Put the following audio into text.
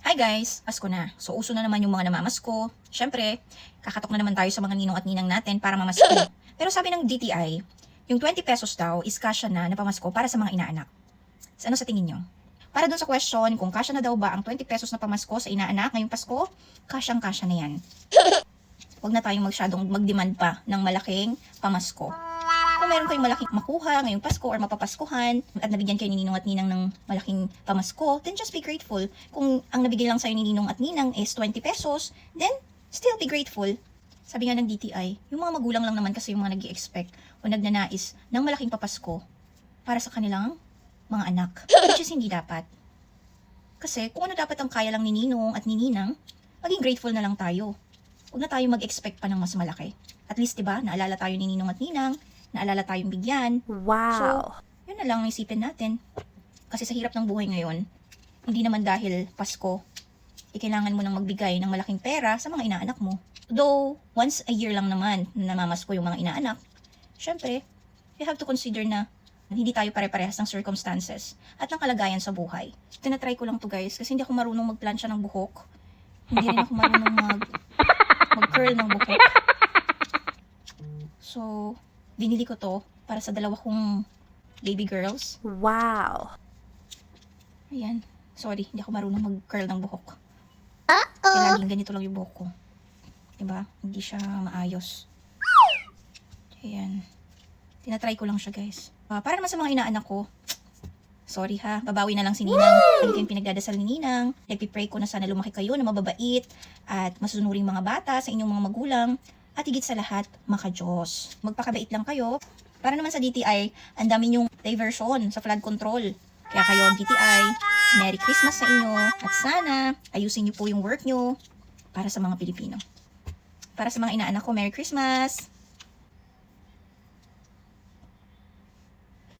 Hi guys! Pasko na. So uso na naman yung mga namamasko. Syempre, kakatok na naman tayo sa mga ninong at ninang natin para mamasko. Pero sabi ng DTI, yung 20 pesos daw is kasya na pamasko para sa mga inaanak. So, ano sa tingin nyo? Para dun sa question kung kasya na daw ba ang 20 pesos na pamasko sa inaanak ngayong Pasko, kasyang-kasya na yan. Huwag na tayong masyadong mag-demand pa ng malaking pamasko. Kung meron kayong malaking makuha ngayong Pasko or mapapaskuhan at nabigyan kayo ni Ninong at Ninang ng malaking pamasko, then just be grateful. Kung ang nabigay lang sa'yo ni Ninong at Ninang is 20 pesos, then still be grateful. Sabi nga ng DTI, yung mga magulang lang naman kasi yung mga nag-i-expect o nagnanais ng malaking papasko para sa kanilang mga anak. Which is hindi dapat. Kasi kung ano dapat ang kaya lang ni Ninong at ni Ninang, maging grateful na lang tayo. Huwag na tayo mag-expect pa ng mas malaki. At least, diba, naalala tayo ni Ninong at Ninang, naalala tayong bigyan. Wow. So, yun na lang ang isipin natin. Kasi sa hirap ng buhay ngayon, hindi naman dahil Pasko, kailangan mo nang magbigay ng malaking pera sa mga inaanak mo. Though, once a year lang naman na namamasko yung mga inaanak, syempre, you have to consider na hindi tayo pare-parehas ng circumstances at ng kalagayan sa buhay. Tinatry ko lang to guys kasi hindi ako marunong magplansya ng buhok. Hindi rin ako marunong mag-curl ng buhok. So, binili ko to para sa dalawa kong baby girls. Wow. Ayan. Sorry, hindi ako marunong mag-curl ng buhok. Kaya laging ganito lang yung buhok ko. Diba? Hindi siya maayos. Ayan. Tinatry ko lang siya, guys. Para naman sa mga inaanak ko, sorry ha, babawi na lang si Ninang. Lagi kayong pinagdadasal ni Ninang. Nagpipray ko na sana lumaki kayo na mababait at masunuring mga bata sa inyong mga magulang. At higit sa lahat, maka-Diyos. Magpakabait lang kayo. Para naman sa DTI, ang dami nyong diversion sa flood control. Kaya kayo, DTI, Merry Christmas sa inyo. At sana, ayusin niyo po yung work nyo para sa mga Pilipino. Para sa mga inaanak ko, Merry Christmas!